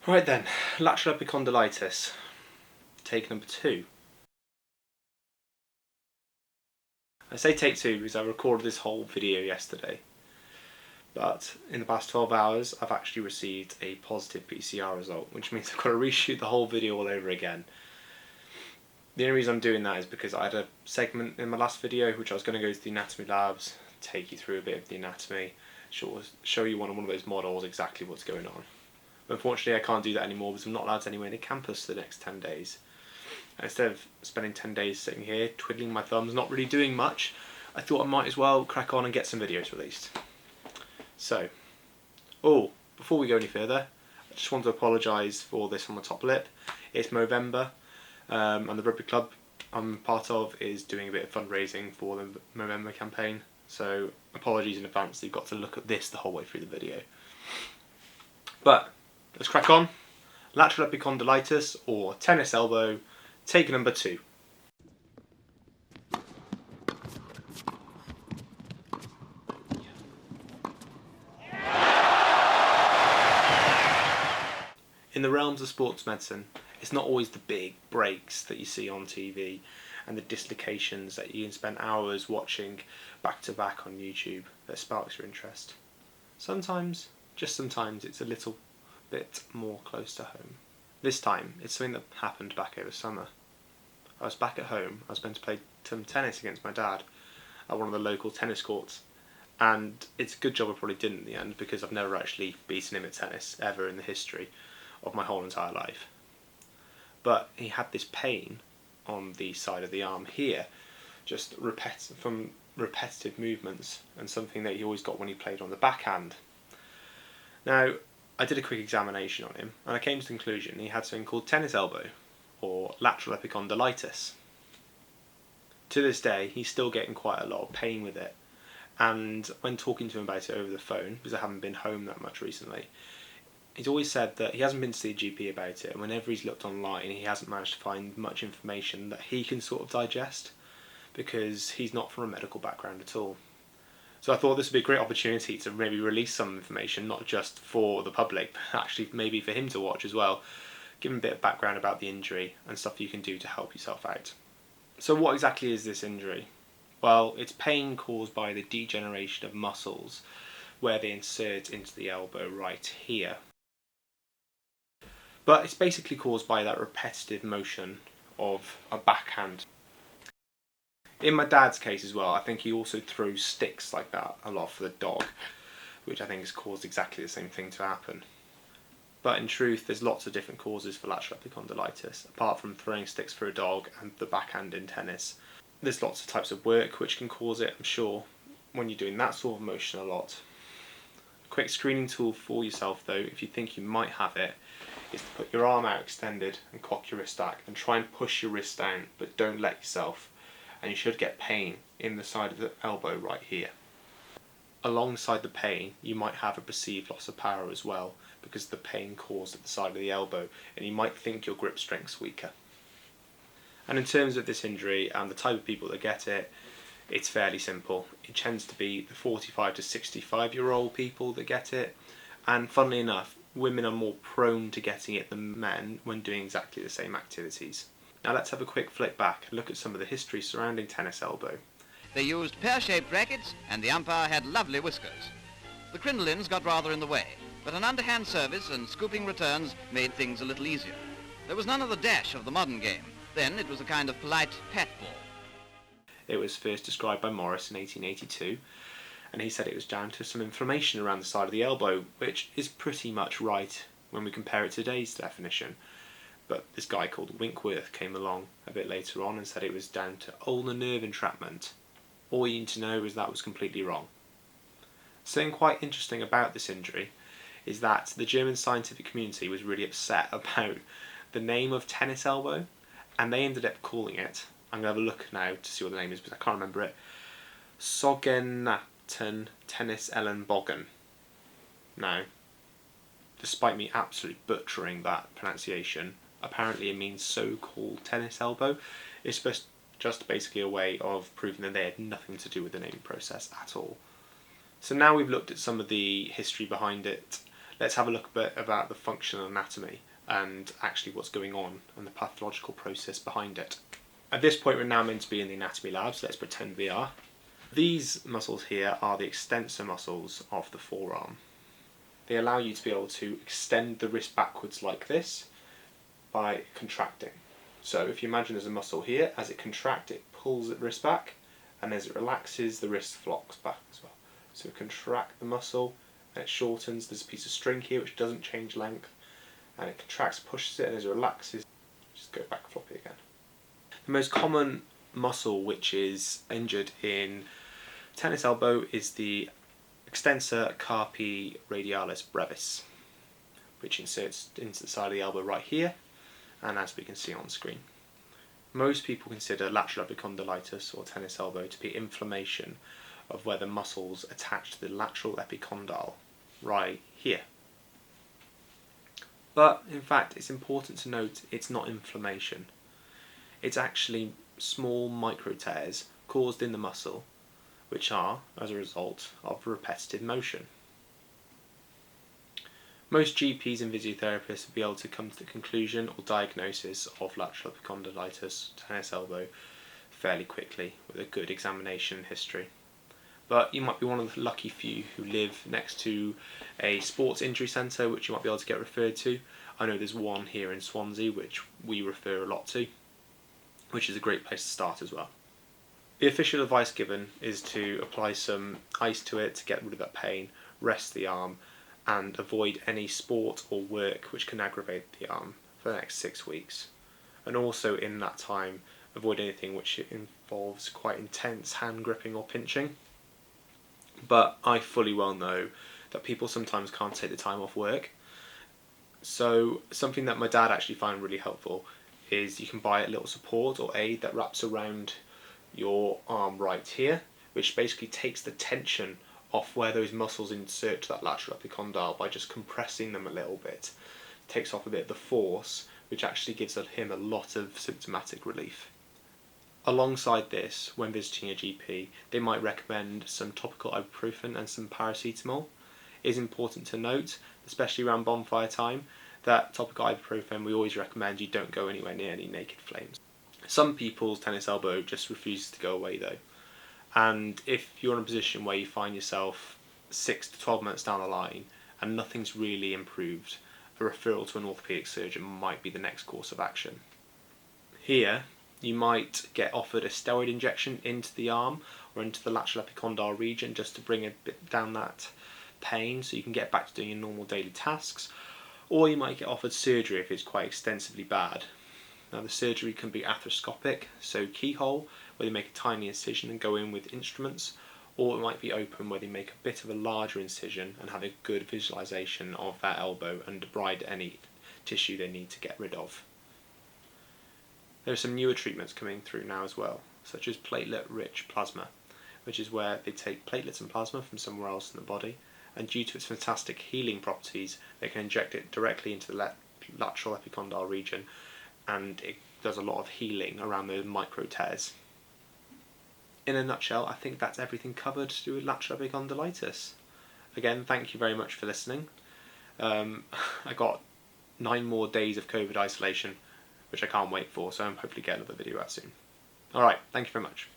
Right then, lateral epicondylitis, take number 2. I say take 2 because I recorded this whole video yesterday, but in the past 12 hours I've actually received a positive PCR result, which means I've got to reshoot the whole video all over again. The only reason I'm doing that is because I had a segment in my last video which I was going to go to the anatomy labs, take you through a bit of the anatomy, show you on one of those models exactly what's going on. Unfortunately I can't do that anymore because I'm not allowed anywhere near campus for the next 10 days. And instead of spending 10 days sitting here twiddling my thumbs, not really doing much, I thought I might as well crack on and get some videos released. So, before we go any further, I just want to apologise for this on the top lip. It's Movember, and the rugby club I'm part of is doing a bit of fundraising for the Movember campaign, so apologies in advance that you've got to look at this the whole way through the video. But let's crack on. Lateral epicondylitis, or tennis elbow, take number 2. In the realms of sports medicine, it's not always the big breaks that you see on TV and the dislocations that you can spend hours watching back to back on YouTube that sparks your interest. Sometimes, just sometimes, it's a little bit more close to home. This time, it's something that happened back over summer. I was back at home. I was meant to play some tennis against my dad at one of the local tennis courts, and it's a good job I probably didn't in the end because I've never actually beaten him at tennis ever in the history of my whole entire life. But he had this pain on the side of the arm here, just from repetitive movements, and something that he always got when he played on the backhand. Now, I did a quick examination on him, and I came to the conclusion he had something called tennis elbow, or lateral epicondylitis. To this day, he's still getting quite a lot of pain with it, and when talking to him about it over the phone, because I haven't been home that much recently, he's always said that he hasn't been to see a GP about it, and whenever he's looked online, he hasn't managed to find much information that he can sort of digest, because he's not from a medical background at all. So I thought this would be a great opportunity to maybe release some information, not just for the public, but actually maybe for him to watch as well, give him a bit of background about the injury and stuff you can do to help yourself out. So what exactly is this injury? Well, it's pain caused by the degeneration of muscles where they insert into the elbow right here. But it's basically caused by that repetitive motion of a backhand. In my dad's case as well, I think he also throws sticks like that a lot for the dog, which I think has caused exactly the same thing to happen. But in truth, there's lots of different causes for lateral epicondylitis, apart from throwing sticks for a dog and the backhand in tennis. There's lots of types of work which can cause it, I'm sure, when you're doing that sort of motion a lot. A quick screening tool for yourself though, if you think you might have it, is to put your arm out extended and cock your wrist back and try and push your wrist down, but don't let yourself, and you should get pain in the side of the elbow right here. Alongside the pain, you might have a perceived loss of power as well, because of the pain caused at the side of the elbow, and you might think your grip strength's weaker. And in terms of this injury and the type of people that get it, it's fairly simple. It tends to be the 45 to 65-year-old people that get it, and funnily enough, women are more prone to getting it than men when doing exactly the same activities. Now let's have a quick flick back and look at some of the history surrounding tennis elbow. They used pear-shaped rackets, and the umpire had lovely whiskers. The crinolines got rather in the way, but an underhand service and scooping returns made things a little easier. There was none of the dash of the modern game. Then it was a kind of polite pat ball. It was first described by Morris in 1882, and he said it was down to some inflammation around the side of the elbow, which is pretty much right when we compare it to today's definition. But this guy called Winkworth came along a bit later on and said it was down to ulnar nerve entrapment. All you need to know is that was completely wrong. Something quite interesting about this injury is that the German scientific community was really upset about the name of tennis elbow, and they ended up calling it, I'm going to have a look now to see what the name is because I can't remember it, Sogennaten Tennis Ellenbogen. Now, despite me absolutely butchering that pronunciation, apparently it means so-called tennis elbow. It's just basically a way of proving that they had nothing to do with the naming process at all. So now we've looked at some of the history behind it, let's have a look a bit about the functional anatomy and actually what's going on and the pathological process behind it. At this point we're now meant to be in the anatomy lab, so let's pretend we are. These muscles here are the extensor muscles of the forearm. They allow you to be able to extend the wrist backwards like this by contracting. So if you imagine there's a muscle here, as it contracts it pulls the wrist back, and as it relaxes the wrist flocks back as well. So contract the muscle and it shortens. There's a piece of string here which doesn't change length, and it contracts, pushes it, and as it relaxes, just go back floppy again. The most common muscle which is injured in tennis elbow is the Extensor carpi radialis brevis, which inserts into the side of the elbow right here, and as we can see on screen. Most people consider lateral epicondylitis or tennis elbow to be inflammation of where the muscles attach to the lateral epicondyle right here. But in fact it's important to note it's not inflammation. It's actually small micro tears caused in the muscle, which are as a result of repetitive motion. Most GPs and physiotherapists will be able to come to the conclusion or diagnosis of lateral epicondylitis, tennis elbow, fairly quickly with a good examination history. But you might be one of the lucky few who live next to a sports injury centre which you might be able to get referred to. I know there's one here in Swansea which we refer a lot to, which is a great place to start as well. The official advice given is to apply some ice to it to get rid of that pain, rest the arm, and avoid any sport or work which can aggravate the arm for the next 6 weeks. And also in that time, avoid anything which involves quite intense hand gripping or pinching. But I fully well know that people sometimes can't take the time off work. So something that my dad actually found really helpful is you can buy a little support or aid that wraps around your arm right here, which basically takes the tension off where those muscles insert to that lateral epicondyle by just compressing them a little bit. It takes off a bit of the force, which actually gives him a lot of symptomatic relief. Alongside this, when visiting a GP, they might recommend some topical ibuprofen and some paracetamol. It is important to note, especially around bonfire time, that topical ibuprofen we always recommend you don't go anywhere near any naked flames. Some people's tennis elbow just refuses to go away though, and if you're in a position where you find yourself 6 to 12 months down the line and nothing's really improved, a referral to an orthopedic surgeon might be the next course of action. Here you might get offered a steroid injection into the arm or into the lateral epicondyle region just to bring a bit down that pain so you can get back to doing your normal daily tasks, or you might get offered surgery if it's quite extensively bad. Now the surgery can be arthroscopic, so keyhole, where they make a tiny incision and go in with instruments, or it might be open where they make a bit of a larger incision and have a good visualization of that elbow and debride any tissue they need to get rid of. There are some newer treatments coming through now as well, such as platelet-rich plasma, which is where they take platelets and plasma from somewhere else in the body, and due to its fantastic healing properties, they can inject it directly into the lateral epicondyle region, and it does a lot of healing around those micro tears. In a nutshell, I think that's everything covered to do with lateral epicondylitis. Again, thank you very much for listening. I got 9 more days of COVID isolation, which I can't wait for, so I'm hopefully get another video out soon. Alright, thank you very much.